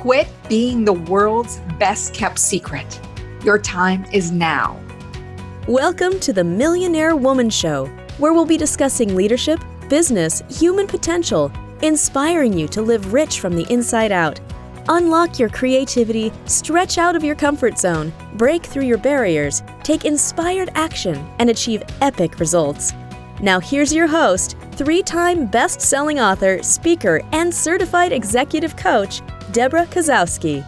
Quit being the world's best kept secret. Your time is now. Welcome to the Millionaire Woman Show, where we'll be discussing leadership, business, human potential, inspiring you to live rich from the inside out. Unlock your creativity, stretch out of your comfort zone, break through your barriers, take inspired action, and achieve epic results. Now here's your host, three-time best-selling author, speaker, and certified executive coach, Debra Kasowski.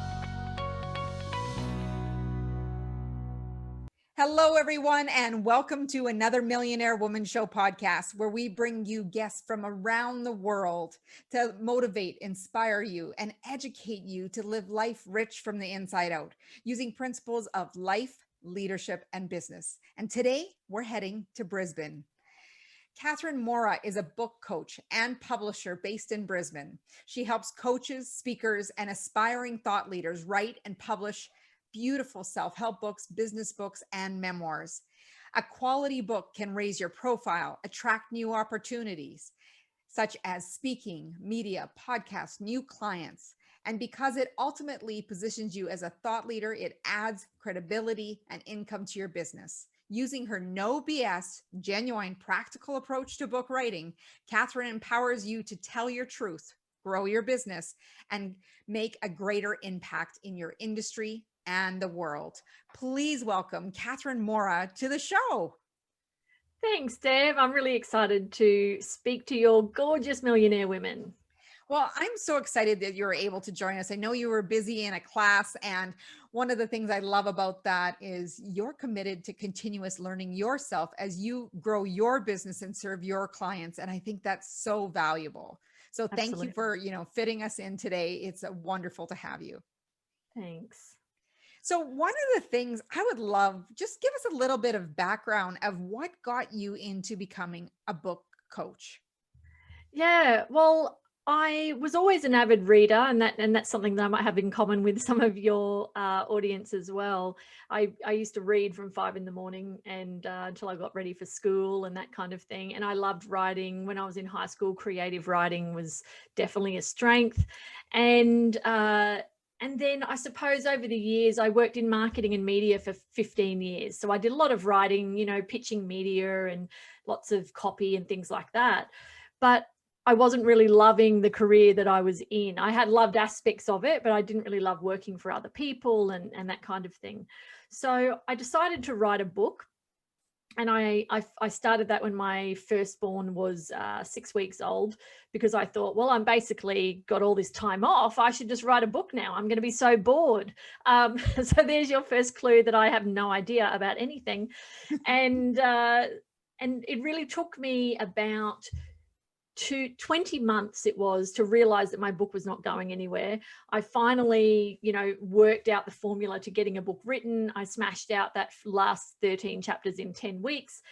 Hello, everyone, and welcome to another Millionaire Woman Show podcast, where we bring you guests from around the world to motivate, inspire you, and educate you to live life rich from the inside out, using principles of life, leadership, and business. And today, we're heading to Brisbane. Cathryn Mora is a book coach and publisher based in Brisbane. She helps coaches, speakers, and aspiring thought leaders write and publish beautiful self-help books, business books, and memoirs. A quality book can raise your profile, attract new opportunities, such as speaking, media, podcasts, new clients. And because it ultimately positions you as a thought leader, it adds credibility and income to your business. Using her no BS, genuine, practical approach to book writing, Cathryn empowers you to tell your truth, grow your business, and make a greater impact in your industry and the world. Please welcome Cathryn Mora to the show. Thanks, Deb. I'm really excited to speak to your gorgeous millionaire women. Well, I'm so excited that you were able to join us. I know you were busy in a class, and one of the things I love about that is you're committed to continuous learning yourself as you grow your business and serve your clients. And I think that's so valuable. So thank you for, fitting us in today. It's wonderful to have you. Thanks. So one of the things I would love, just give us a little bit of background of what got you into becoming a book coach. Yeah, well, I was always an avid reader, and that's something that I might have in common with some of your audience as well. I used to read from 5 a.m. and until I got ready for school and that kind of thing. And I loved writing. When I was in high school, creative writing was definitely a strength. And then I suppose over the years, I worked in marketing and media for 15 years. So I did a lot of writing, pitching media and lots of copy and things like that. But I wasn't really loving the career that I was in. I had loved aspects of it, but I didn't really love working for other people and that kind of thing. So I decided to write a book. And I started that when my firstborn was 6 weeks old, because I thought, well, I'm basically got all this time off. I should just write a book now. I'm going to be so bored. So there's your first clue that I have no idea about anything. And it really took me about 20 months it was to realize that my book was not going anywhere. I finally, worked out the formula to getting a book written. I smashed out that last 13 chapters in 10 weeks.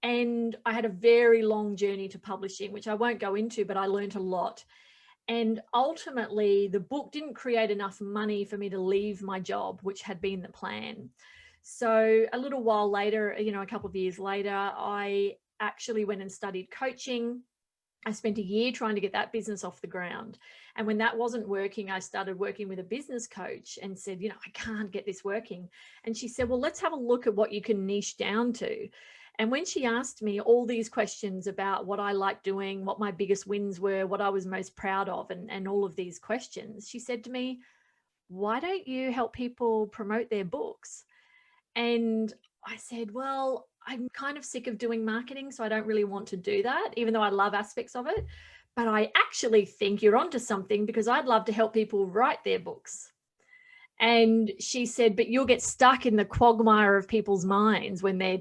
And I had a very long journey to publishing, which I won't go into, but I learned a lot. And ultimately, the book didn't create enough money for me to leave my job, which had been the plan. So a little while later, a couple of years later, I actually went and studied coaching. I spent a year trying to get that business off the ground. And when that wasn't working, I started working with a business coach and said, I can't get this working. And she said, well, let's have a look at what you can niche down to. And when she asked me all these questions about what I liked doing, what my biggest wins were, what I was most proud of, and all of these questions, she said to me, why don't you help people promote their books? And I said, well, I'm kind of sick of doing marketing, so I don't really want to do that, even though I love aspects of it. But I actually think you're onto something, because I'd love to help people write their books. And she said, but you'll get stuck in the quagmire of people's minds when they're,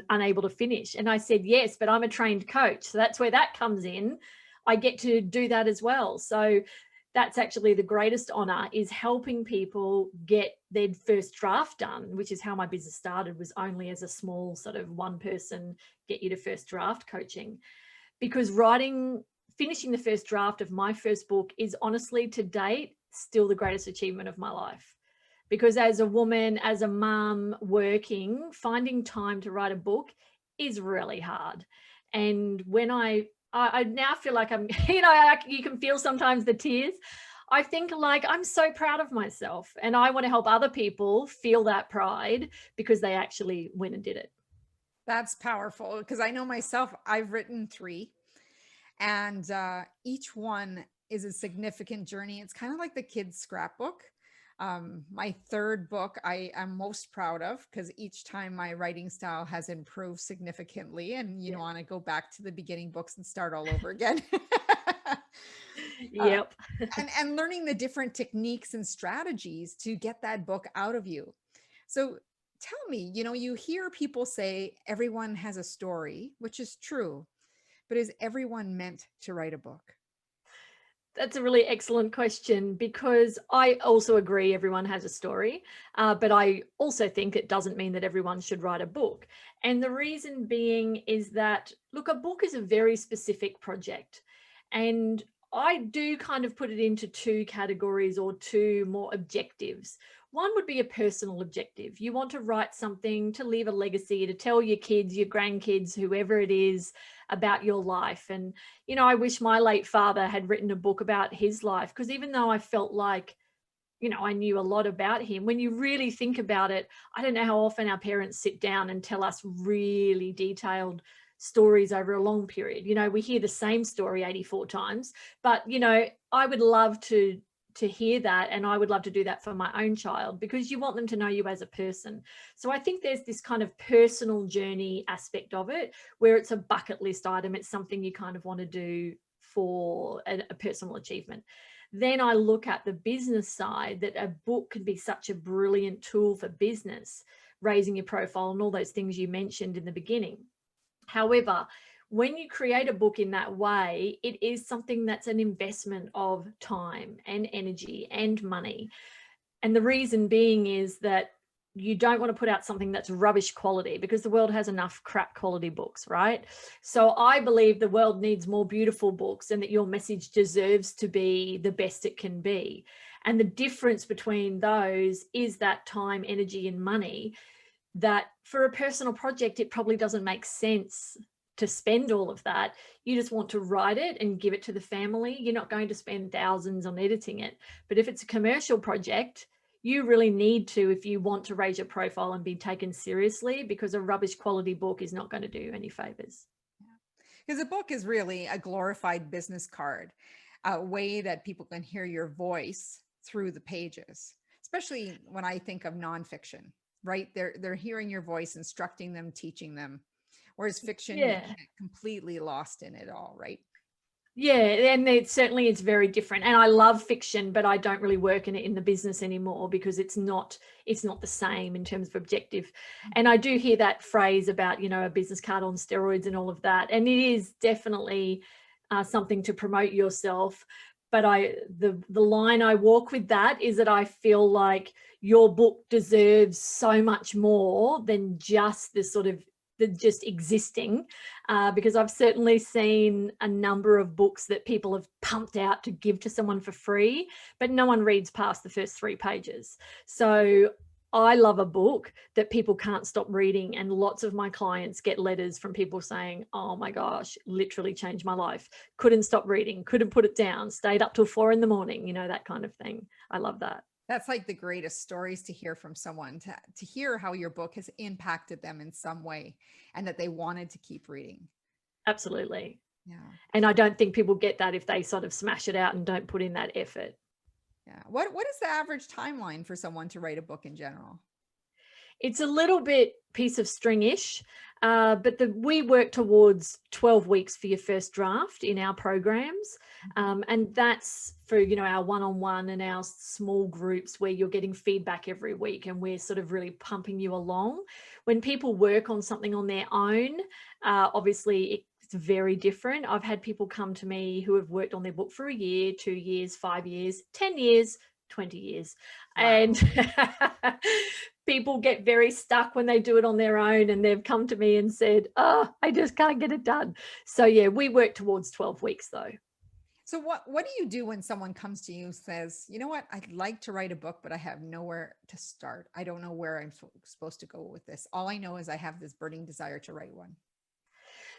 unable to finish. And I said, yes, but I'm a trained coach. So that's where that comes in. I get to do that as well. So that's actually the greatest honor, is helping people get their first draft done, which is how my business started, was only as a small sort of one person, get you to first draft coaching. Because finishing the first draft of my first book is honestly, to date, still the greatest achievement of my life. Because as a woman, as a mum working, finding time to write a book is really hard. And when I now feel like I'm, you can feel sometimes the tears. I think like I'm so proud of myself, and I want to help other people feel that pride because they actually went and did it. That's powerful, because I know myself, I've written 3, and each one is a significant journey. It's kind of like the kids' scrapbook. My 3rd book I am most proud of, because each time my writing style has improved significantly, and you want to go back to the beginning books and start all over again. uh, Yep. and learning the different techniques and strategies to get that book out of you. So tell me, you hear people say everyone has a story, which is true, but is everyone meant to write a book? That's a really excellent question, because I also agree everyone has a story, but I also think it doesn't mean that everyone should write a book. And the reason being is that, look, a book is a very specific project. And I do kind of put it into 2 categories, or 2 more objectives. One would be a personal objective. You want to write something to leave a legacy, to tell your kids, your grandkids, whoever it is, about your life. And I wish my late father had written a book about his life, because even though I felt like, I knew a lot about him, when you really think about it, I don't know how often our parents sit down and tell us really detailed stories over a long period. We hear the same story 84 times, but, I would love to hear that, and I would love to do that for my own child, because you want them to know you as a person. So I think there's this kind of personal journey aspect of it, where it's a bucket list item. It's something you kind of want to do for a personal achievement. Then I look at the business side, that a book could be such a brilliant tool for business, raising your profile and all those things you mentioned in the beginning. However, when you create a book in that way, it is something that's an investment of time and energy and money. And the reason being is that you don't want to put out something that's rubbish quality, because the world has enough crap quality books, right? So I believe the world needs more beautiful books, and that your message deserves to be the best it can be. And the difference between those is that time, energy, and money, that for a personal project, it probably doesn't make sense to spend all of that. You just want to write it and give it to the family. You're not going to spend thousands on editing it. But if it's a commercial project, you really need to, if you want to raise your profile and be taken seriously, because a rubbish quality book is not going to do any favors. Because a book is really a glorified business card, a way that people can hear your voice through the pages, especially when I think of nonfiction, right? They're hearing your voice, instructing them, teaching them. Whereas fiction, you get completely lost in it all, right? Yeah, and it's very different. And I love fiction, but I don't really work in it in the business anymore, because it's not the same in terms of objective. And I do hear that phrase about, a business card on steroids and all of that. And it is definitely something to promote yourself. But the line I walk with that is that I feel like your book deserves so much more than just this sort of just existing, because I've certainly seen a number of books that people have pumped out to give to someone for free, but no one reads past the first 3 pages. So I love a book that people can't stop reading, and lots of my clients get letters from people saying, oh my gosh, literally changed my life. Couldn't stop reading, couldn't put it down, stayed up till 4 a.m, that kind of thing. I love that. That's like the greatest stories to hear from someone, to hear how your book has impacted them in some way, and that they wanted to keep reading. Absolutely. Yeah. And I don't think people get that if they sort of smash it out and don't put in that effort. Yeah. What is the average timeline for someone to write a book in general? It's a little bit piece of string-ish, but we work towards 12 weeks for your first draft in our programs. And that's for, our one-on-one and our small groups, where you're getting feedback every week, and we're sort of really pumping you along. When people work on something on their own, obviously it's very different. I've had people come to me who have worked on their book for a year, 2 years, 5 years, 10 years, 20 years. Wow. And people get very stuck when they do it on their own, and they've come to me and said, oh, I just can't get it done. So yeah, we work towards 12 weeks though. So what do you do when someone comes to you and says, you know what, I'd like to write a book, but I have nowhere to start. I don't know where I'm supposed to go with this. All I know is I have this burning desire to write one.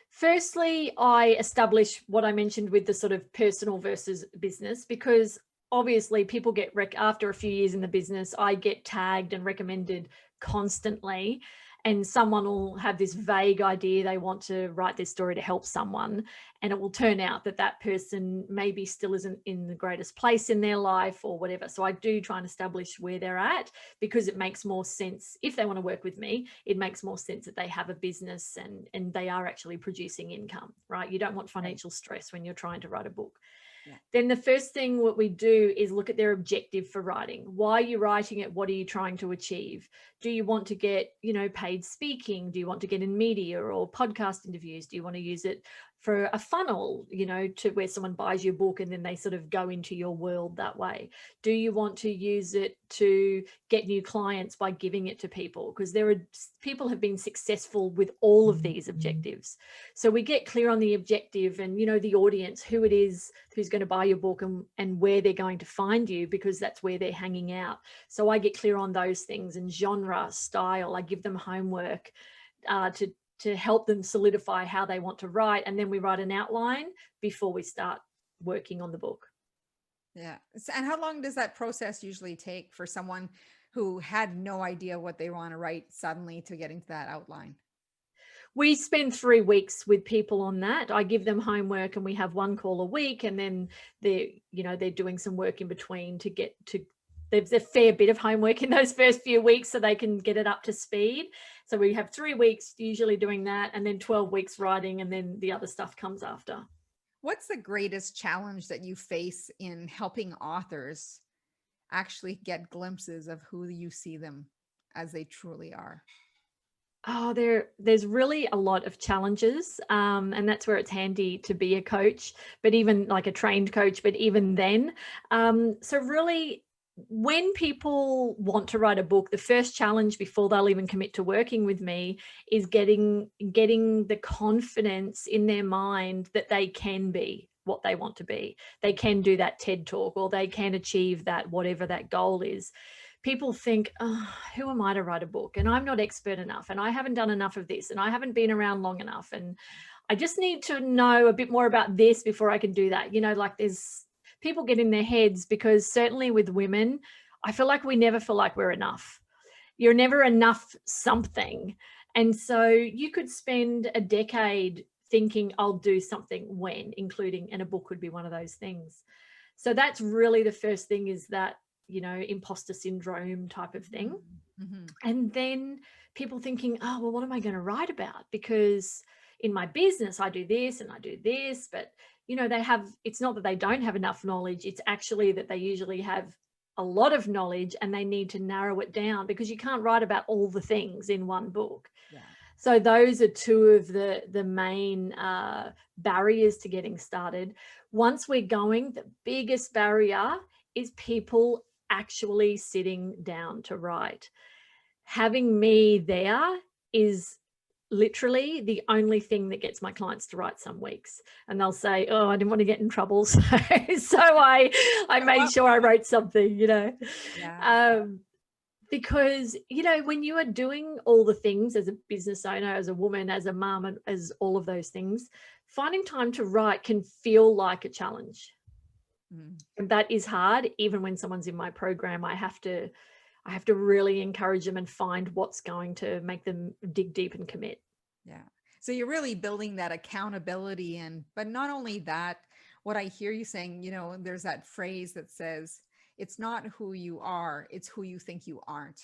Firstly, I establish what I mentioned with the sort of personal versus business, because obviously people get after a few years in the business, I get tagged and recommended constantly, and someone will have this vague idea they want to write this story to help someone, and it will turn out that that person maybe still isn't in the greatest place in their life or whatever. So I do try and establish where they're at, because it makes more sense if they want to work with me. It makes more sense that they have a business and they are actually producing income, right? You don't want financial stress when you're trying to write a book. Yeah. Then the first thing what we do is look at their objective for writing. Why are you writing it? What are you trying to achieve? Do you want to get, paid speaking? Do you want to get in media or podcast interviews? Do you want to use it for a funnel, to where someone buys your book and then they sort of go into your world that way? Do you want to use it to get new clients by giving it to people? Because people have been successful with all of these objectives. So we get clear on the objective and, the audience, who it is who's going to buy your book and where they're going to find you, because that's where they're hanging out. So I get clear on those things, and genre, style. I give them homework to help them solidify how they want to write. And then we write an outline before we start working on the book. Yeah. And how long does that process usually take for someone who had no idea what they want to write suddenly to getting to that outline? We spend 3 weeks with people on that. I give them homework and we have one call a week, and then they're doing some work in between to get to. There's a fair bit of homework in those first few weeks so they can get it up to speed. So we have 3 weeks usually doing that, and then 12 weeks writing, and then the other stuff comes after. What's the greatest challenge that you face in helping authors actually get glimpses of who you see them as they truly are? Oh, there's really a lot of challenges, and that's where it's handy to be a coach, but even like a trained coach, but even then. So really, when people want to write a book, the first challenge before they'll even commit to working with me is getting the confidence in their mind that they can be what they want to be. They can do that TED Talk, or they can achieve that, whatever that goal is. People think, oh, who am I to write a book? And I'm not expert enough, and I haven't done enough of this, and I haven't been around long enough, and I just need to know a bit more about this before I can do that. Like there's people get in their heads, because certainly with women, I feel like we never feel like we're enough. You're never enough something. And so you could spend a decade thinking, I'll do something when, including, and a book would be one of those things. So that's really the first thing, is that, imposter syndrome type of thing. Mm-hmm. And then people thinking, oh, well, what am I going to write about? Because in my business, I do this and I do this, but it's not that they don't have enough knowledge. It's actually that they usually have a lot of knowledge and they need to narrow it down, because you can't write about all the things in one book. Yeah. So those are two of the main barriers to getting started. Once we're going, the biggest barrier is people actually sitting down to write. Having me there is literally the only thing that gets my clients to write some weeks. And they'll say, oh, I didn't want to get in trouble. So I made sure I wrote something, Yeah. because, when you are doing all the things as a business owner, as a woman, as a mom, and as all of those things, finding time to write can feel like a challenge. And that is hard. Even when someone's in my program, I have to really encourage them and find what's going to make them dig deep and commit. Yeah. So you're really building that accountability but not only that, what I hear you saying, there's that phrase that says, it's not who you are, it's who you think you aren't.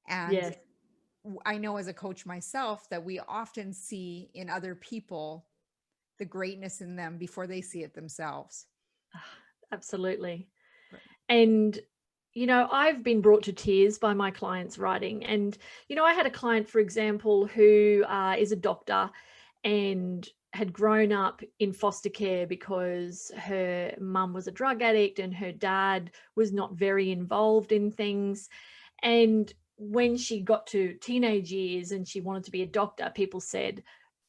And yes. I know as a coach myself that we often see in other people the greatness in them before they see it themselves. Absolutely. Right. And I've been brought to tears by my clients writing. And, I had a client, for example, who is a doctor and had grown up in foster care because her mum was a drug addict and her dad was not very involved in things. And when she got to teenage years and she wanted to be a doctor, people said,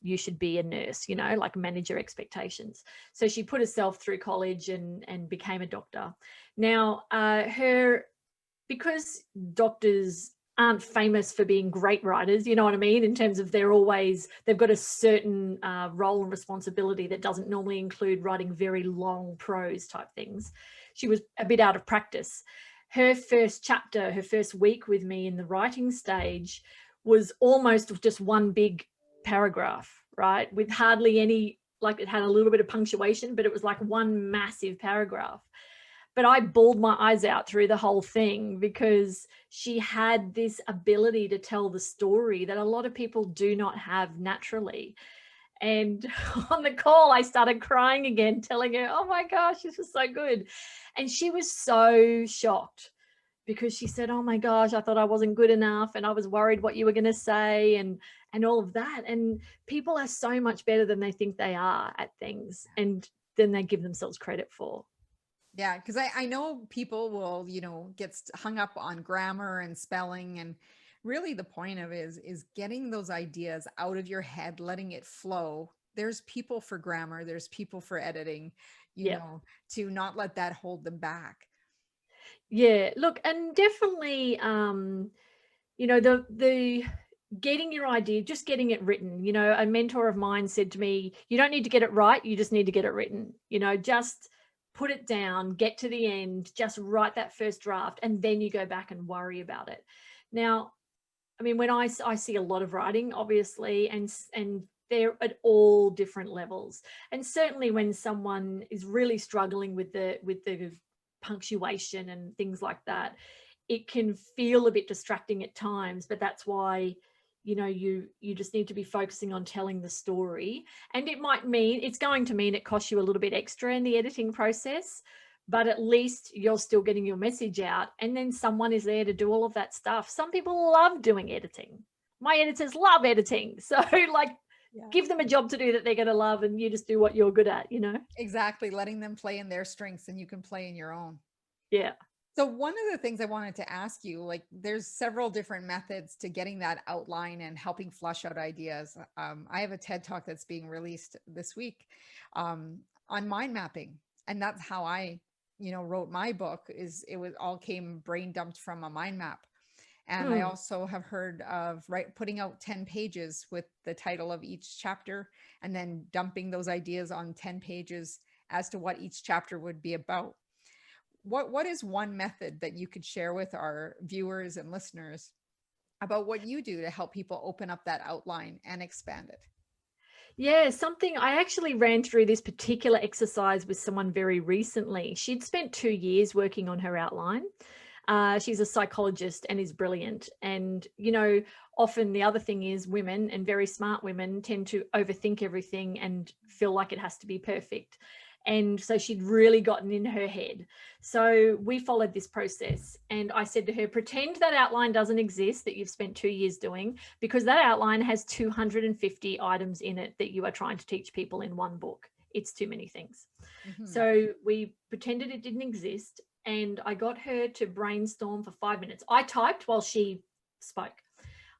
you should be a nurse, like manage your expectations. So she put herself through college and became a doctor. Now, because doctors aren't famous for being great writers, you know what I mean? In terms of they've got a certain role and responsibility that doesn't normally include writing very long prose type things. she was a bit out of practice. Her first chapter, her first week with me in the writing stage was almost just one big paragraph, right? With hardly any, like it had a little bit of punctuation, but it was like one massive paragraph. But I bawled my eyes out through the whole thing because she had this ability to tell the story that a lot of people do not have naturally. And on the call, I started crying again, telling her, oh my gosh, this was so good. And she was so shocked because she said, oh my gosh, I thought I wasn't good enough. And I was worried what you were going to say and all of that. And people are so much better than they think they are at things. And then they give themselves credit for. Yeah, because I know people will, you know, get hung up on grammar and spelling, and really the point of it is getting those ideas out of your head, letting it flow. There's people for grammar, there's people for editing, you know, to not let that hold them back. Yeah, look, and definitely, you know, the getting your idea, just getting it written. You know, a mentor of mine said to me, you don't need to get it right, you just need to get it written. You know, just put it down, get to the end, just write that first draft, and then you go back and worry about it. Now, I mean, when I see a lot of writing, obviously, and they're at all different levels. And certainly when someone is really struggling with the punctuation and things like that, it can feel a bit distracting at times, but that's why, you know, you just need to be focusing on telling the story. And it's going to mean it costs you a little bit extra in the editing process, but at least you're still getting your message out. And then someone is there to do all of that stuff. Some people love doing editing. My editors love editing. So like, give them a job to do that they're going to love, and you just do what you're good at, you know? Exactly. Letting them play in their strengths and you can play in your own. Yeah. So one of the things I wanted to ask you, like there's several different methods to getting that outline and helping flush out ideas. I have a TED talk that's being released this week on mind mapping. And that's how I, you know, wrote my book. It all came brain dumped from a mind map. And I also have heard of putting out 10 pages with the title of each chapter and then dumping those ideas on 10 pages as to what each chapter would be about. What is one method that you could share with our viewers and listeners about what you do to help people open up that outline and expand it? Yeah, something I actually ran through this particular exercise with someone very recently. She'd spent 2 years working on her outline. She's a psychologist and is brilliant. And, you know, often the other thing is women, and very smart women, tend to overthink everything and feel like it has to be perfect. And so she'd really gotten in her head. So we followed this process, and I said to her, pretend that outline doesn't exist that you've spent 2 years doing, because that outline has 250 items in it that you are trying to teach people in one book. It's too many things. So we pretended it didn't exist, and I got her to brainstorm for 5 minutes. I typed while she spoke.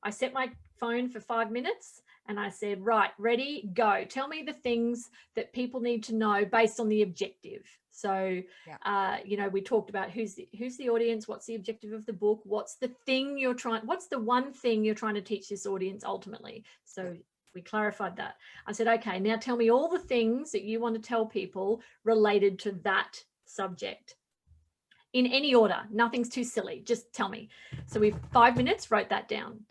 I set my phone for 5 minutes and I said, right, ready, go. Tell me the things that people need to know based on the objective. So, you know, we talked about who's the audience, what's the objective of the book, what's the one thing you're trying to teach this audience ultimately. So we clarified that. I said, okay, now tell me all the things that you want to tell people related to that subject. In any order, nothing's too silly, just tell me. So we 5 minutes, wrote that down.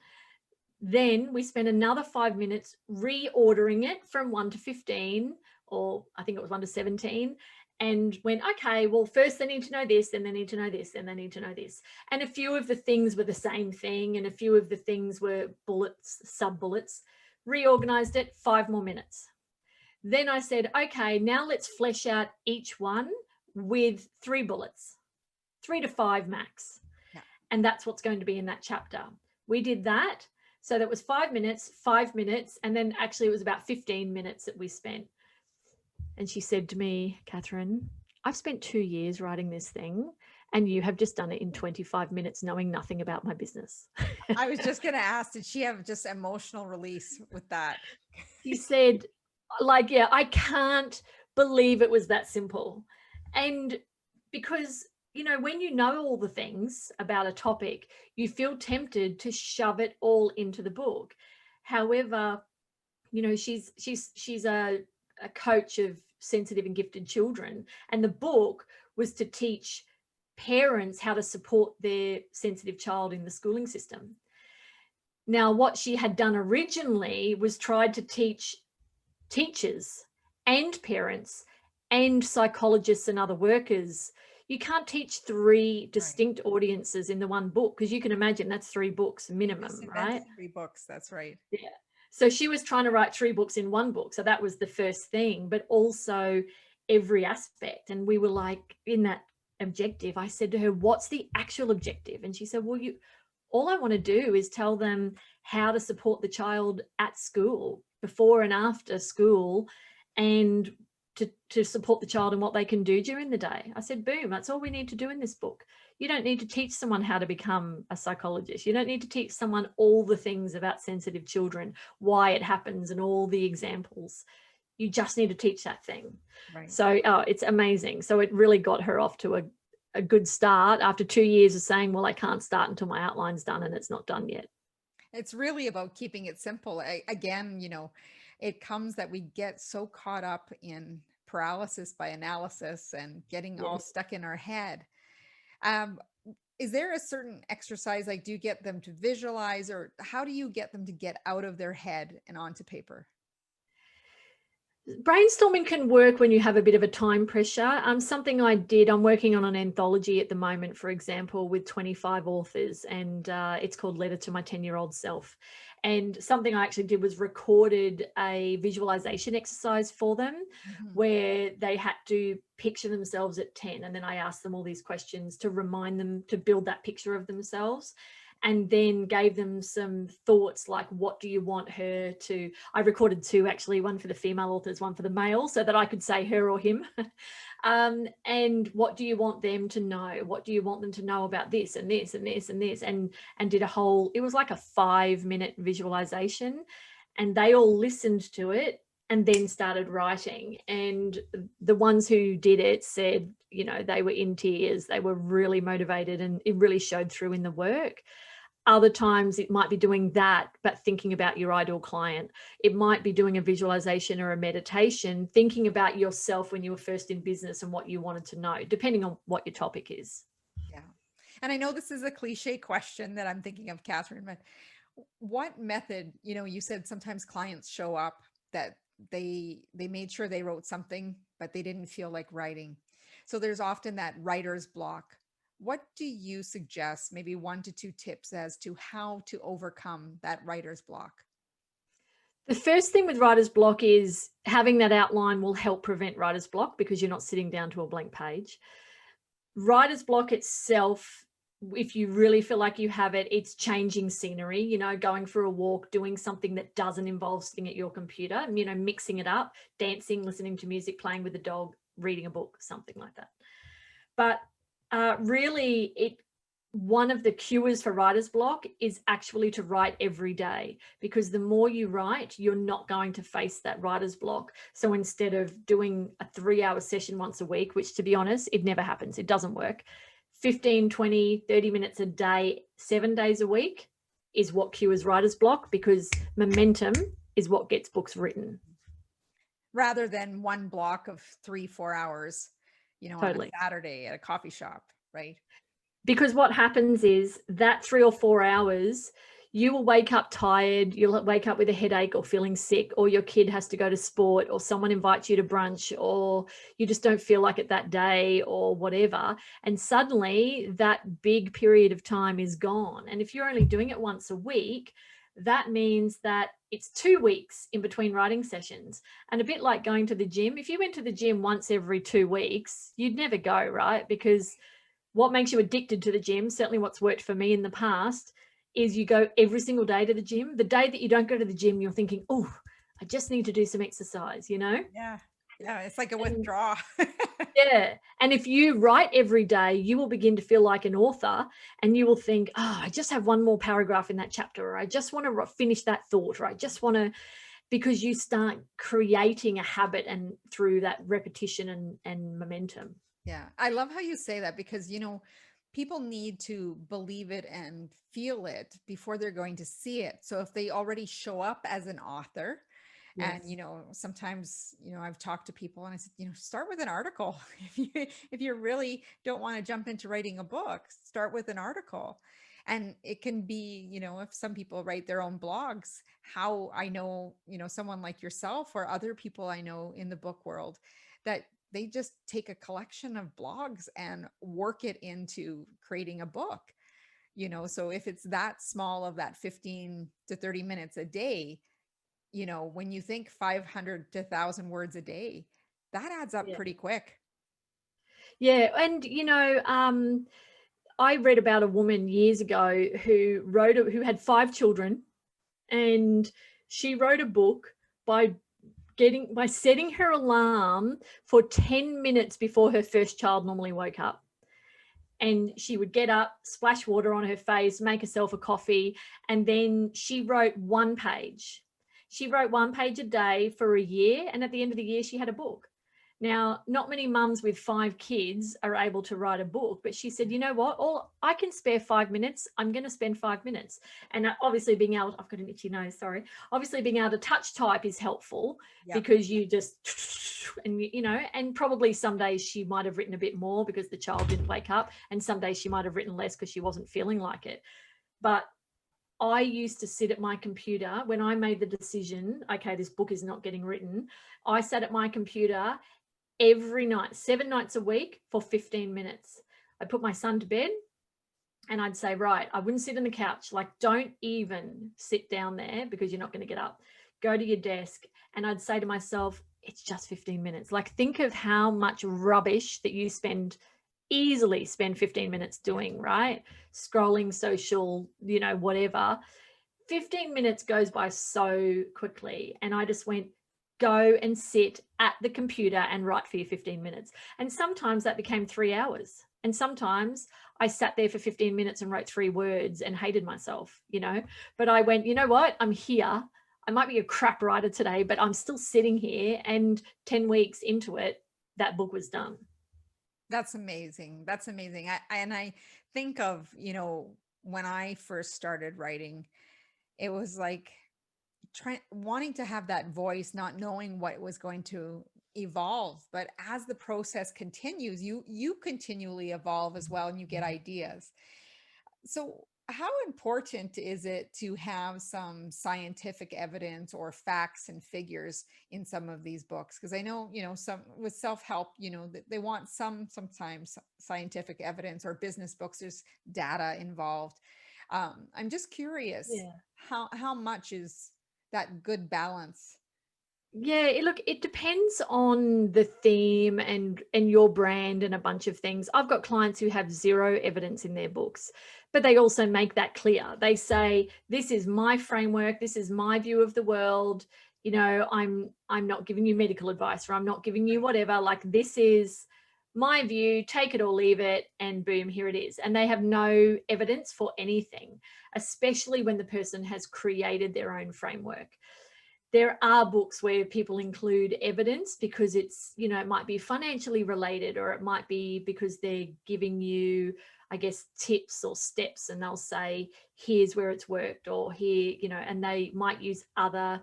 Then we spent another 5 minutes reordering it from 1 to 15, or I think it was 1 to 17, and went, okay, well, first they need to know this, then they need to know this, then they need to know this. And a few of the things were the same thing, and a few of the things were bullets, sub-bullets. Reorganized it, 5 more minutes. Then I said, okay, now let's flesh out each one with 3 bullets, 3 to 5 max. Yeah. And that's what's going to be in that chapter. We did that. So that was 5 minutes, 5 minutes, and then actually it was about 15 minutes that we spent. And she said to me, Cathryn, I've spent 2 years writing this thing, and you have just done it in 25 minutes knowing nothing about my business. I was just going to ask, did she have just emotional release with that? She said, like, yeah, I can't believe it was that simple. And because, you know, when you know all the things about a topic, you feel tempted to shove it all into the book. However, you know, she's a coach of sensitive and gifted children, and the book was to teach parents how to support their sensitive child in the schooling system. Now, what she had done originally was tried to teach teachers and parents and psychologists and other workers. You can't teach three distinct audiences in the one book, because you can imagine that's 3 books minimum, right? 3 books, that's right. Yeah. So she was trying to write 3 books in one book. So that was the first thing, but also every aspect. And we were like, in that objective, I said to her, what's the actual objective? And she said, well, all I want to do is tell them how to support the child at school, before and after school, and to support the child and what they can do during the day. I said, boom, that's all we need to do in this book. You don't need to teach someone how to become a psychologist. You don't need to teach someone all the things about sensitive children, why it happens and all the examples. You just need to teach that thing. Right. So it's amazing. So it really got her off to a good start after 2 years of saying, well, I can't start until my outline's done, and it's not done yet. It's really about keeping it simple. Again, it comes that we get so caught up in paralysis by analysis and getting all stuck in our head. Is there a certain exercise, like do you get them to visualize, or how do you get them to get out of their head and onto paper? Brainstorming can work when you have a bit of a time pressure. Something I did, I'm working on an anthology at the moment, for example, with 25 authors, and it's called Letter to My 10-Year-Old Self. And something I actually did was recorded a visualization exercise for them, where they had to picture themselves at 10. And then I asked them all these questions to remind them to build that picture of themselves. And then gave them some thoughts like, what do you want her to, I recorded 2 actually, one for the female authors, one for the male, so that I could say her or him. And what do you want them to know? What do you want them to know about this and this and this and this? And did a whole, it was like a 5-minute visualization, and they all listened to it and then started writing. And the ones who did it said, they were in tears, they were really motivated, and it really showed through in the work. Other times it might be doing that, but thinking about your ideal client. It might be doing a visualization or a meditation, thinking about yourself when you were first in business and what you wanted to know, depending on what your topic is. Yeah. And I know this is a cliche question that I'm thinking of, Cathryn, but what method, you said sometimes clients show up that they made sure they wrote something, but they didn't feel like writing. So there's often that writer's block. What do you suggest, maybe 1 to 2 tips as to how to overcome that writer's block? The first thing with writer's block is having that outline will help prevent writer's block, because you're not sitting down to a blank page. Writer's block itself, if you really feel like you have it, it's changing scenery, going for a walk, doing something that doesn't involve sitting at your computer, mixing it up, dancing, listening to music, playing with a dog, reading a book, something like that. But really, one of the cures for writer's block is actually to write every day, because the more you write, you're not going to face that writer's block. So instead of doing a 3-hour session once a week, which, to be honest, it never happens, it doesn't work, 15, 20, 30 minutes a day, 7 days a week is what cures writer's block, because momentum is what gets books written. Rather than one block of 3-4 hours, Totally. on a Saturday at a coffee shop, right? Because what happens is that 3 or 4 hours, you will wake up tired, you'll wake up with a headache or feeling sick, or your kid has to go to sport, or someone invites you to brunch, or you just don't feel like it that day, or whatever. And suddenly that big period of time is gone. And if you're only doing it once a week, that means that it's 2 weeks in between writing sessions. And a bit like going to the gym, if you went to the gym once every 2 weeks, you'd never go, right? Because what makes you addicted to the gym, certainly what's worked for me in the past, is you go every single day to the gym. The day that you don't go to the gym, you're thinking, oh, I just need to do some exercise, Yeah. It's like a withdrawal. Yeah. And if you write every day, you will begin to feel like an author, and you will think, oh, I just have one more paragraph in that chapter, or I just want to finish that thought, or I just want to, because you start creating a habit, and through that repetition and momentum. Yeah. I love how you say that, because, people need to believe it and feel it before they're going to see it. So if they already show up as an author, And, Yes. sometimes, I've talked to people and I said, start with an article. If you really don't want to jump into writing a book, start with an article. And it can be, if some people write their own blogs, how I know, someone like yourself or other people I know in the book world, that they just take a collection of blogs and work it into creating a book. So if it's that small, of that 15 to 30 minutes a day, when you think 500 to 1,000 words a day, that adds up Yeah. pretty quick. Yeah. And, I read about a woman years ago who had 5 children, and she wrote a book by setting her alarm for 10 minutes before her first child normally woke up. And she would get up, splash water on her face, make herself a coffee, and then she wrote 1 page. She wrote 1 page a day for a year, and at the end of the year, she had a book. Now, not many mums with 5 kids are able to write a book, but she said, you know what? I can spare 5 minutes. I'm going to spend 5 minutes. And obviously being able, I've got an itchy nose, sorry. Obviously being able to touch type is helpful, because you just, and and probably some days she might have written a bit more because the child didn't wake up. And some days she might have written less because she wasn't feeling like it. But I used to sit at my computer when I made the decision, okay, this book is not getting written. I sat at my computer every night, 7 nights a week for 15 minutes. I'd put my son to bed and I'd say, right, I wouldn't sit on the couch. Like, don't even sit down there because you're not going to get up. Go to your desk. And I'd say to myself, it's just 15 minutes. Like, think of how much rubbish that you easily spend 15 minutes doing, right? Scrolling social, whatever. 15 minutes goes by so quickly. And I just went, go and sit at the computer and write for your 15 minutes. And sometimes that became 3 hours. And sometimes I sat there for 15 minutes and wrote 3 words and hated myself, but I went, you know what? I'm here. I might be a crap writer today, but I'm still sitting here. And 10 weeks into it, that book was done. That's amazing. That's amazing. I think of, when I first started writing, it was like wanting to have that voice, not knowing what was going to evolve. But as the process continues, you continually evolve as well, and you get ideas. So how important is it to have some scientific evidence or facts and figures in some of these books? Because I know, some with self-help, they want sometimes scientific evidence, or business books, there's data involved. I'm just curious, how much is that good balance? Yeah, look, it depends on the theme and your brand and a bunch of things. I've got clients who have 0 evidence in their books, but they also make that clear. They say, this is my framework, this is my view of the world. I'm not giving you medical advice, or I'm not giving you whatever. Like, this is my view, take it or leave it, and boom, here it is. And they have no evidence for anything, especially when the person has created their own framework. There are books where people include evidence because it's, it might be financially related, or it might be because they're giving you, I guess, tips or steps, and they'll say, here's where it's worked, or here, and they might use other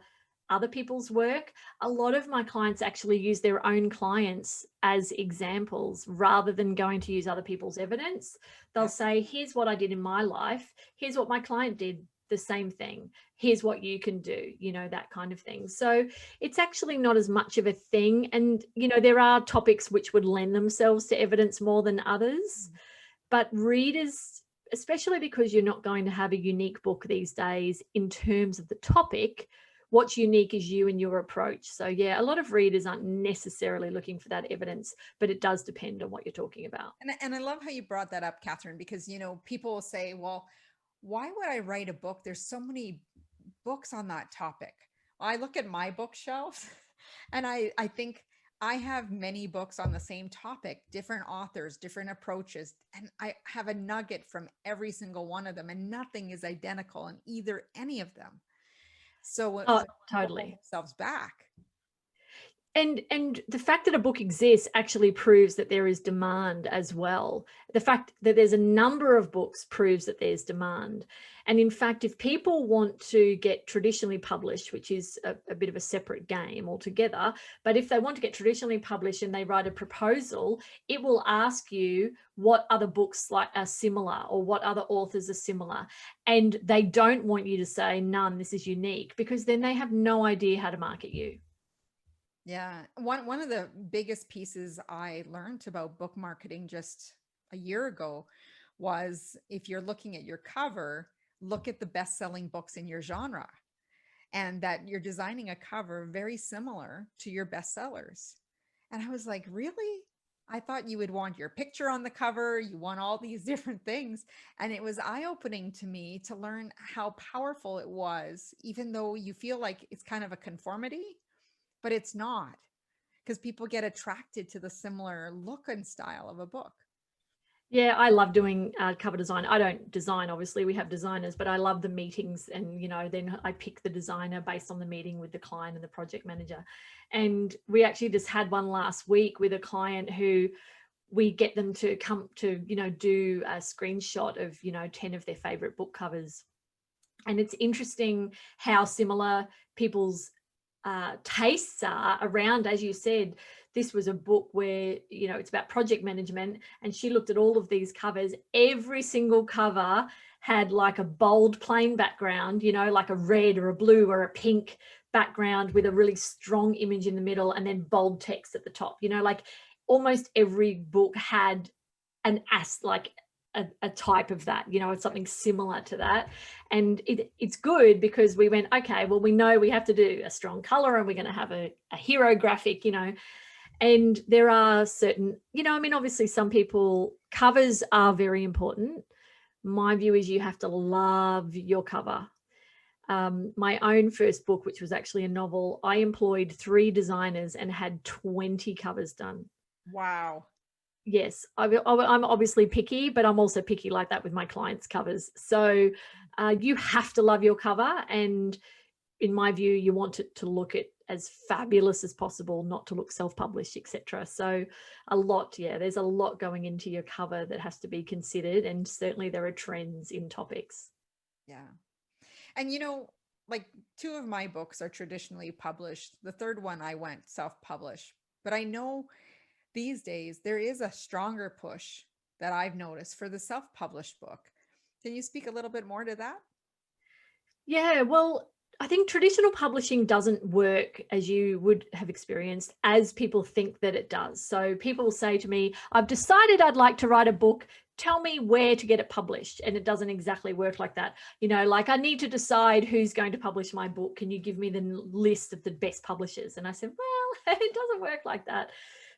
people's work. A lot of my clients actually use their own clients as examples rather than going to use other people's evidence. They'll say, here's what I did in my life. Here's what my client did, the same thing. Here's what you can do, that kind of thing. So it's actually not as much of a thing. And, there are topics which would lend themselves to evidence more than others, but readers, especially because you're not going to have a unique book these days in terms of the topic, what's unique is you and your approach. So yeah, a lot of readers aren't necessarily looking for that evidence, but it does depend on what you're talking about. And I love how you brought that up, Cathryn, because, people will say, well, why would I write a book? There's so many books on that topic. Well, I look at my bookshelf and I think I have many books on the same topic, different authors, different approaches, and I have a nugget from every single one of them, and nothing is identical in any of them. So Oh, totally. themselves back. And the fact that a book exists actually proves that there is demand as well. The fact that there's a number of books proves that there's demand. And in fact, if people want to get traditionally published, which is a bit of a separate game altogether, but if they want to get traditionally published and they write a proposal, it will ask you what other books like are similar or what other authors are similar. And they don't want you to say, none, this is unique, because then they have no idea how to market you. Yeah. One of the biggest pieces I learned about book marketing just a year ago was, if you're looking at your cover, look at the best-selling books in your genre, and that you're designing a cover very similar to your bestsellers. And I was like, really? I thought you would want your picture on the cover. You want all these different things. And it was eye-opening to me to learn how powerful it was, even though you feel like it's kind of a conformity, but it's not, because people get attracted to the similar look and style of a book. Yeah, I love doing cover design. I don't design, obviously, we have designers, but I love the meetings, and, you know, then I pick the designer based on the meeting with the client and the project manager. And we actually just had one last week with a client who we get them to come to, you know, do a screenshot of, you know, 10 of their favorite book covers. And it's interesting how similar people's tastes are around, as you said. This was a book where, you know, it's about project management, and she looked at all of these covers. Every single cover had like a bold plain background, you know, like a red or a blue or a pink background with a really strong image in the middle, and then bold text at the top. You know, like almost every book had an a type of that, you know, it's something similar to that. And it's good because we went, okay, well, we know we have to do a strong color, and we're going to have a hero graphic, you know. And there are certain, you know, I mean, obviously some people, covers are very important. My view is you have to love your cover. My own first book, which was actually a novel, I employed 3 designers and had 20 covers done. Wow. Yes, I'm obviously picky, but I'm also picky like that with my clients' covers. So you have to love your cover. And in my view, you want it to look as fabulous as possible, not to look self-published, etc. So there's a lot going into your cover that has to be considered. And certainly there are trends in topics. Yeah. And, you know, like 2 of my books are traditionally published. The third one I went self-published, but I know these days there is a stronger push that I've noticed for the self-published book. Can you speak a little bit more to that? Yeah, well, I think traditional publishing doesn't work, as you would have experienced, as people think that it does. So people say to me, I've decided I'd like to write a book. Tell me where to get it published. And it doesn't exactly work like that. You know, like, I need to decide who's going to publish my book. Can you give me the list of the best publishers? And I said, well, it doesn't work like that.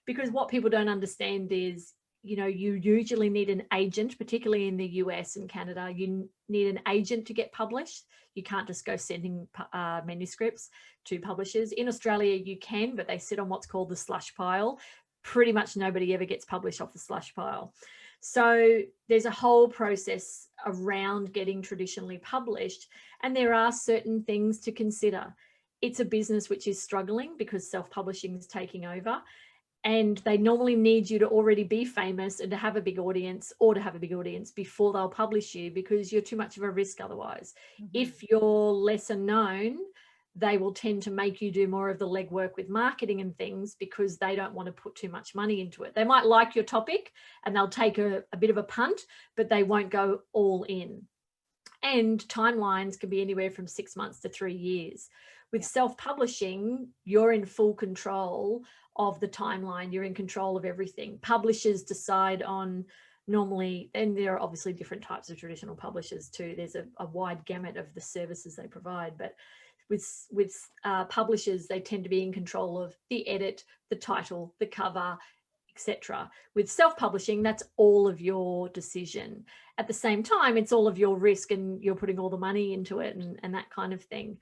Because what people don't understand is, you know, you usually need an agent, particularly in the US and Canada. You need an agent to get published. You can't just go sending manuscripts to publishers. In Australia, you can, but they sit on what's called the slush pile. Pretty much nobody ever gets published off the slush pile. So there's a whole process around getting traditionally published, and there are certain things to consider. It's a business which is struggling because self-publishing is taking over. And they normally need you to already be famous and to have a big audience, or to have a big audience before they'll publish you, because you're too much of a risk otherwise. Mm-hmm. If you're lesser known, they will tend to make you do more of the legwork with marketing and things, because they don't want to put too much money into it. They might like your topic and they'll take a bit of a punt, but they won't go all in. And timelines can be anywhere from 6 months to 3 years. With self-publishing, you're in full control of the timeline. You're in control of everything. Publishers decide on, normally, and there are obviously different types of traditional publishers too. There's a wide gamut of the services they provide, but with publishers, they tend to be in control of the edit, the title, the cover, etc. With self-publishing, that's all of your decision. At the same time, it's all of your risk, and you're putting all the money into it, and that kind of thing.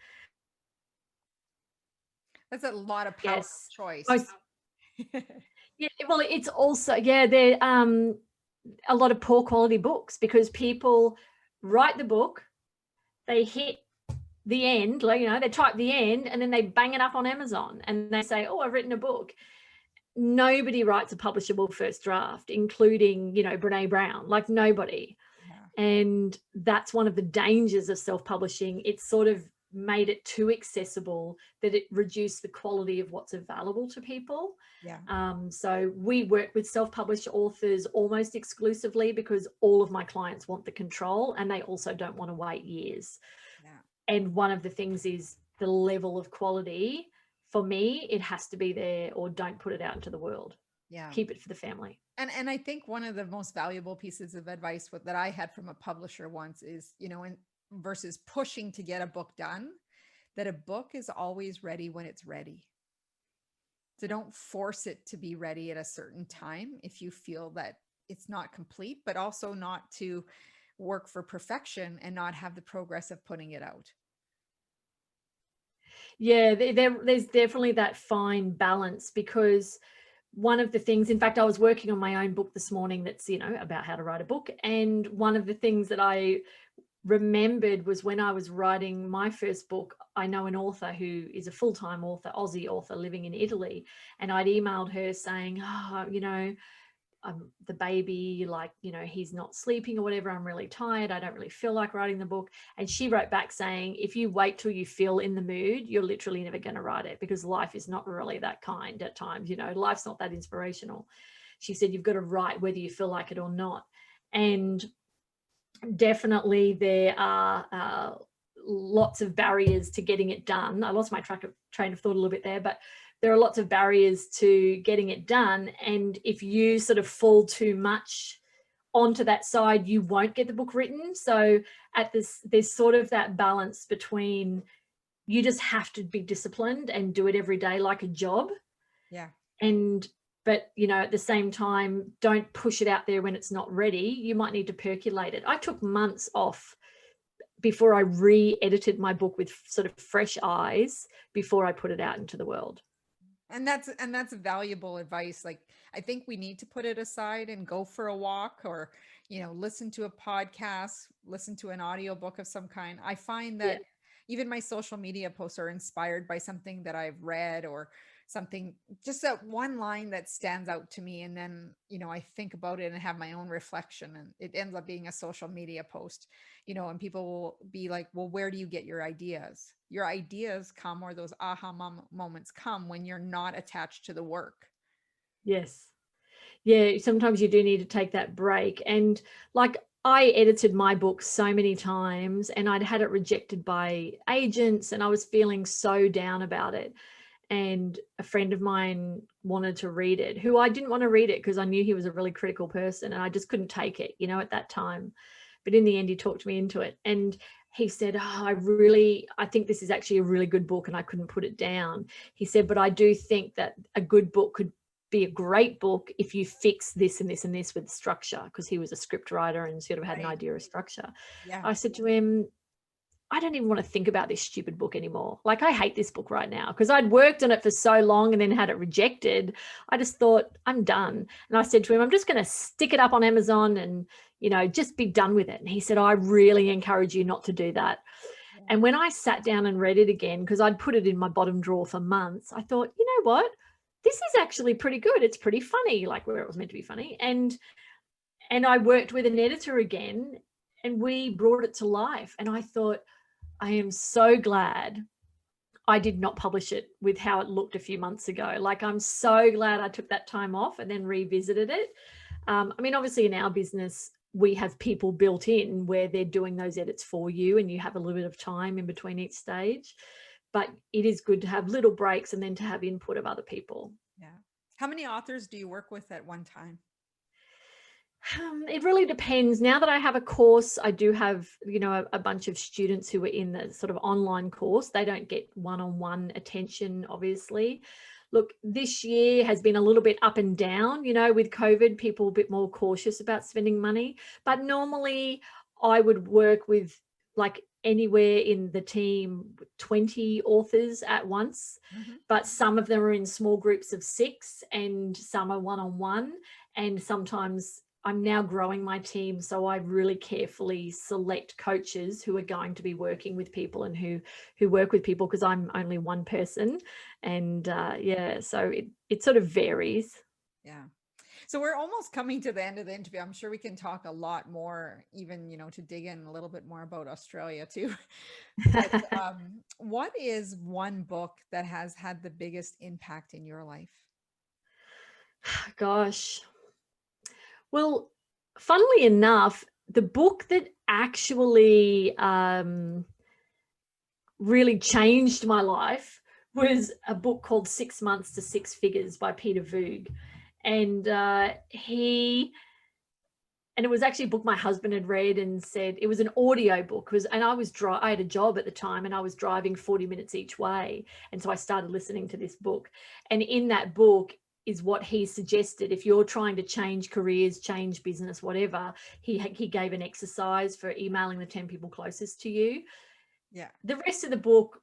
That's a lot of power choice. Yeah, well, it's also, there a lot of poor quality books, because people write the book, they hit the end, like, you know, they type the end and then they bang it up on Amazon and they say, oh, I've written a book. Nobody writes a publishable first draft, including, you know, Brene Brown, like nobody. Yeah. And that's one of the dangers of self-publishing. It's sort of made it too accessible that it reduced the quality of what's available to people. Yeah. So we work with self-published authors almost exclusively because all of my clients want the control and they also don't want to wait years. Yeah. And one of the things is the level of quality. For me, it has to be there, or don't put it out into the world. Yeah. Keep it for the family. And I think one of the most valuable pieces of advice that I had from a publisher once is, you know, versus pushing to get a book done, that a book is always ready when it's ready. So don't force it to be ready at a certain time if you feel that it's not complete, but also not to work for perfection and not have the progress of putting it out. Yeah, there's definitely that fine balance, because one of the things, in fact, I was working on my own book this morning that's, you know, about how to write a book. And one of the things that I remembered was when I was writing my first book, I know an author who is a full-time author, Aussie author living in Italy. And I'd emailed her saying, oh, you know, the baby, like, you know, he's not sleeping or whatever. I'm really tired. I don't really feel like writing the book. And she wrote back saying, if you wait till you feel in the mood, you're literally never going to write it, because life is not really that kind at times. You know, life's not that inspirational. She said, you've got to write whether you feel like it or not. And definitely there are lots of barriers to getting it done. I lost my train of thought a little bit there, but there are lots of barriers to getting it done. And if you sort of fall too much onto that side, you won't get the book written. So there's sort of that balance between, you just have to be disciplined and do it every day like a job. Yeah. But, you know, at the same time, don't push it out there when it's not ready. You might need to percolate it. I took months off before I re-edited my book with sort of fresh eyes before I put it out into the world. And that's valuable advice. Like, I think we need to put it aside and go for a walk, or, you know, listen to a podcast, listen to an audiobook of some kind. I find that even my social media posts are inspired by something that I've read, or something, just that one line that stands out to me. And then, you know, I think about it and have my own reflection, and it ends up being a social media post, you know, and people will be like, well, where do you get your ideas? Your ideas come, or those aha moments come, when you're not attached to the work. Yes. Yeah. Sometimes you do need to take that break. And like, I edited my book so many times and I'd had it rejected by agents and I was feeling so down about it. And a friend of mine wanted to read it, who I didn't want to read it because I knew he was a really critical person and I just couldn't take it, you know, at that time. But in the end, he talked me into it. And he said, oh, I think this is actually a really good book, and I couldn't put it down. He said, but I do think that a good book could be a great book if you fix this and this and this with structure, because he was a script writer and sort of had an idea of structure. Yeah. I said to him, I don't even want to think about this stupid book anymore. Like, I hate this book right now, because I'd worked on it for so long and then had it rejected. I just thought, I'm done. And I said to him, I'm just going to stick it up on Amazon and, you know, just be done with it. And he said, I really encourage you not to do that. Yeah. And when I sat down and read it again, because I'd put it in my bottom drawer for months, I thought, you know what? This is actually pretty good. It's pretty funny, like where it was meant to be funny. And I worked with an editor again and we brought it to life. And I thought, I am so glad I did not publish it with how it looked a few months ago. Like, I'm so glad I took that time off and then revisited it. I mean, obviously in our business, we have people built in where they're doing those edits for you and you have a little bit of time in between each stage. But it is good to have little breaks and then to have input of other people. Yeah. How many authors do you work with at one time? It really depends. Now that I have a course, I do have, you know, a bunch of students who are in the sort of online course. They don't get one-on-one attention, obviously. Look, this year has been a little bit up and down, you know, with COVID, people a bit more cautious about spending money. But normally I would work with, like, anywhere in the team, 20 authors at once, but some of them are in small groups of 6 and some are one-on-one, and sometimes I'm now growing my team, so I really carefully select coaches who are going to be working with people and who work with people, because I'm only one person, and yeah, so it sort of varies. Yeah. So we're almost coming to the end of the interview. I'm sure we can talk a lot more, even, to dig in a little bit more about Australia too. But what is one book that has had the biggest impact in your life? Gosh. Well, funnily enough, the book that actually really changed my life was a book called 6 Months to Six Figures by Peter Voog. And it was actually a book my husband had read and said, it was an audio book, and I had a job at the time and I was driving 40 minutes each way. And so I started listening to this book. And in that book is what he suggested. If you're trying to change careers, change business, whatever, he gave an exercise for emailing the 10 people closest to you. Yeah. The rest of the book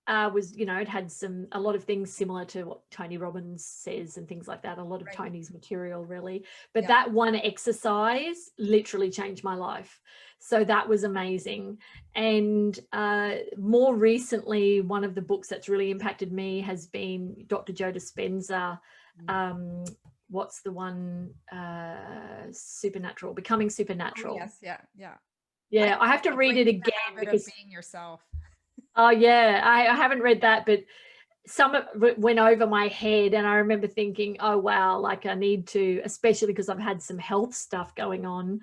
was, it had a lot of things similar to what Tony Robbins says and things like that, a lot of Tony's material really. But that one exercise literally changed my life. So that was amazing. And more recently, one of the books that's really impacted me has been Dr. Joe Dispenza. What's the one? Supernatural, Becoming Supernatural. Oh, yes. Yeah. Yeah, I have to read it again because being yourself. Oh yeah, I haven't read that, but some of it went over my head, and I remember thinking, oh wow, like I need to, especially because I've had some health stuff going on.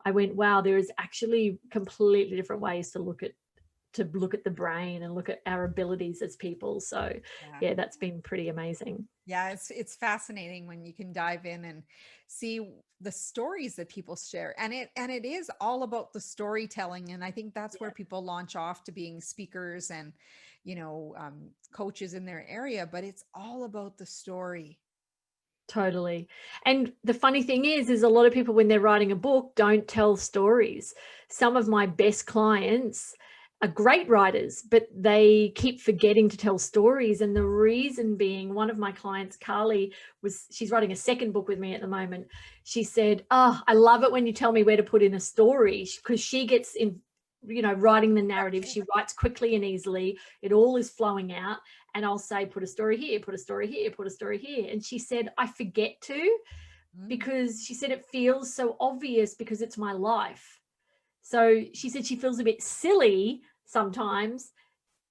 I went, wow, there is actually completely different ways to look at the brain and look at our abilities as people. So yeah, that's been pretty amazing. Yeah, it's fascinating when you can dive in and see the stories that people share, and it is all about the storytelling. And I think that's where people launch off to being speakers and coaches in their area, but it's all about the story. Totally. And the funny thing is a lot of people, when they're writing a book, don't tell stories. Some of my best clients are great writers, but they keep forgetting to tell stories. And the reason being, one of my clients, Carly, she's writing a second book with me at the moment. She said, oh, I love it when you tell me where to put in a story, because she gets in, writing the narrative. She writes quickly and easily. It all is flowing out. And I'll say, put a story here, put a story here, put a story here. And she said, I forget to, because she said, it feels so obvious because it's my life. So she said she feels a bit silly sometimes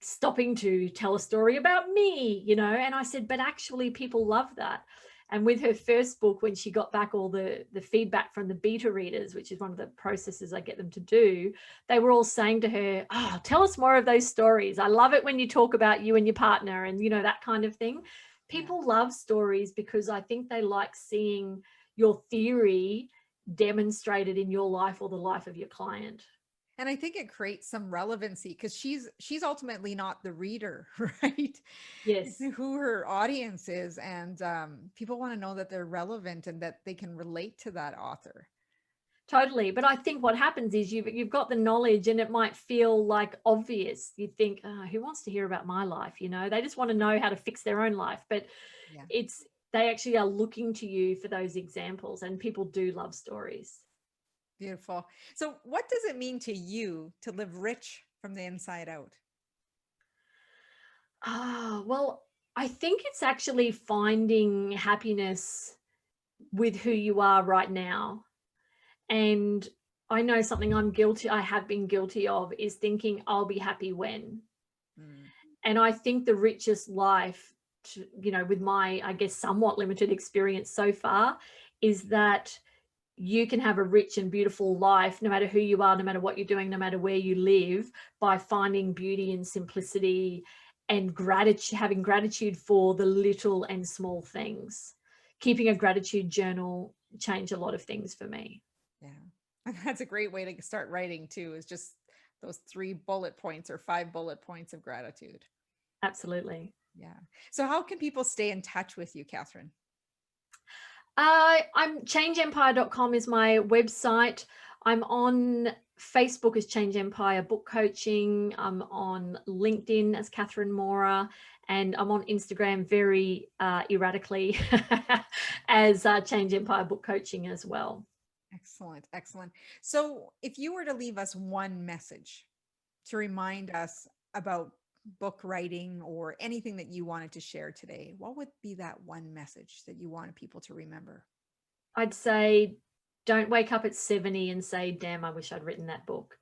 stopping to tell a story about me, and I said, but actually people love that. And with her first book, when she got back all the feedback from the beta readers, which is one of the processes I get them to do, they were all saying to her, oh, tell us more of those stories. I love it when you talk about you and your partner and, that kind of thing. People love stories because I think they like seeing your theory demonstrated in your life or the life of your client. And I think it creates some relevancy because she's ultimately not the reader, right? Yes. It's who her audience is. And people want to know that they're relevant and that they can relate to that author. Totally. But I think what happens is you've got the knowledge and it might feel like obvious. You think, oh, who wants to hear about my life? They just want to know how to fix their own life. But they actually are looking to you for those examples, and people do love stories. Beautiful. So what does it mean to you to live rich from the inside out? Well, I think it's actually finding happiness with who you are right now. And I know something I have been guilty of is thinking I'll be happy when. And I think the richest life, with my, I guess, somewhat limited experience so far, is that you can have a rich and beautiful life no matter who you are, no matter what you're doing, no matter where you live, by finding beauty and simplicity and gratitude, having gratitude for the little and small things. Keeping a gratitude journal changed a lot of things for me. Yeah, that's a great way to start writing too, is just those 3 bullet points or 5 bullet points of gratitude. Absolutely. Yeah. So how can people stay in touch with you, Cathryn? changeempire.com is my website. I'm on Facebook as Change Empire Book Coaching. I'm on LinkedIn as Cathryn Mora, and I'm on Instagram very erratically as Change Empire Book Coaching as well. Excellent. Excellent. So if you were to leave us one message to remind us about book writing or anything that you wanted to share today, what would be that one message that you wanted people to remember? I'd say don't wake up at 70 and say, damn, I wish I'd written that book.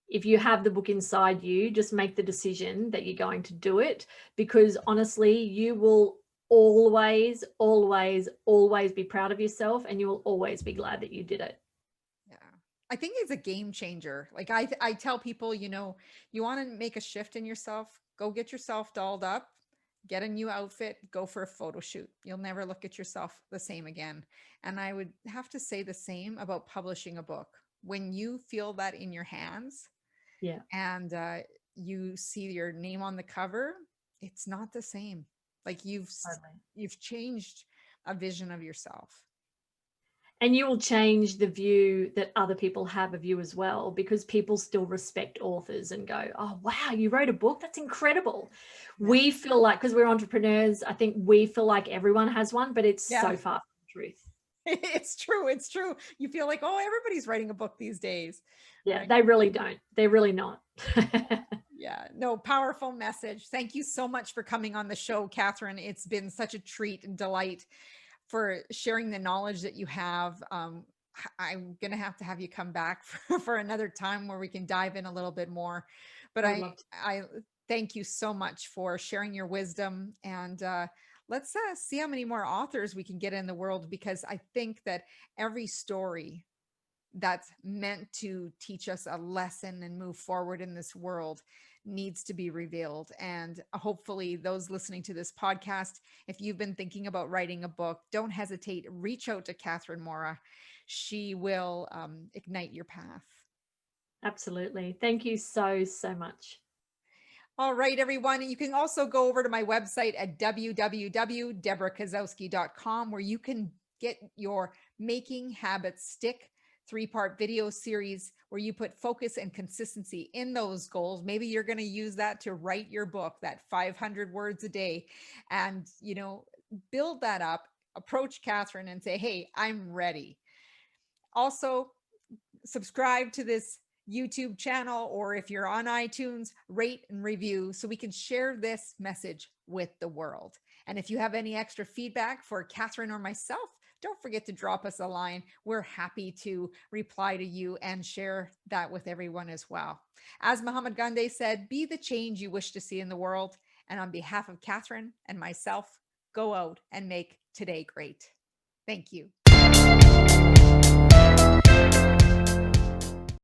If you have the book inside you, just make the decision that you're going to do it, because honestly, you will always, always, always be proud of yourself, and you will always be glad that you did it. Yeah. I think it's a game changer. Like I tell people, you know, you want to make a shift in yourself, go get yourself dolled up, get a new outfit, go for a photo shoot. You'll never look at yourself the same again. And I would have to say the same about publishing a book. When you feel that in your hands Yeah. and you see your name on the cover, it's not the same. Like you've changed a vision of yourself. And you will change the view that other people have of you as well, because people still respect authors and go, oh, wow, you wrote a book? That's incredible. Yeah. We feel like, because we're entrepreneurs, I think we feel like everyone has one, but it's Yeah. so far from the truth. It's true. It's true. You feel like, oh, everybody's writing a book these days. Yeah, right? they really don't. They're really not. Yeah, no, powerful message. Thank you so much for coming on the show, Cathryn. It's been such a treat and delight for sharing the knowledge that you have. I'm going to have you come back for another time where we can dive in a little bit more. But I thank you so much for sharing your wisdom, and let's see how many more authors we can get in the world, because I think that every story that's meant to teach us a lesson and move forward in this world needs to be revealed. And hopefully those listening to this podcast, if you've been thinking about writing a book, don't hesitate. Reach out to Cathryn Mora. She will ignite your path. Absolutely. Thank you so, so much. All right, everyone. You can also go over to my website at www.debrakasowski.com, where you can get your Making Habits Stick 3-part video series where you put focus and consistency in those goals. Maybe you're going to use that to write your book, that 500 words a day, and, you know, build that up, approach Cathryn and say, hey, I'm ready. Also, subscribe to this YouTube channel, or if you're on iTunes, rate and review so we can share this message with the world. And if you have any extra feedback for Cathryn or myself, don't forget to drop us a line. We're happy to reply to you and share that with everyone as well. As Muhammad Gandhi said, be the change you wish to see in the world. And on behalf of Cathryn and myself, go out and make today great. Thank you.